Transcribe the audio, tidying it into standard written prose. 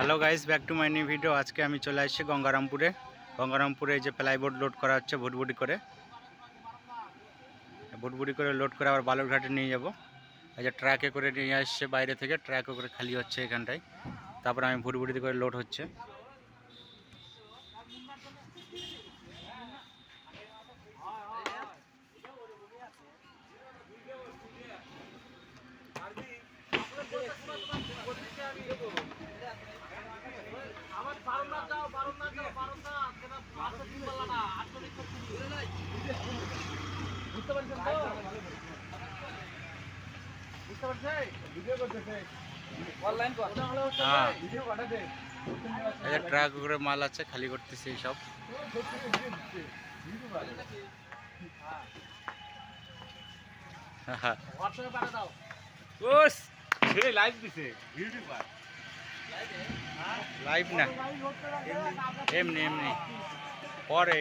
Hello guys, back to my new video. আজকে আমি চলে আসছি গঙ্গারামপুরে যে প্লাইবোর্ড লোড করা হচ্ছে ভুটভুটি করে লোড করে আবার বালুরঘাটে নিয়ে যাব। এই যে ট্রাকে করে নিয়ে আসছে বাইরে থেকে, ট্রাকে করে খালি হচ্ছে এখানটায়, তারপর আমি ভুটভুটি করে লোড হচ্ছে। ট্রাক করে মাল আছে, খালি করতেছে এইসব। লাইভ না, এমনি পরে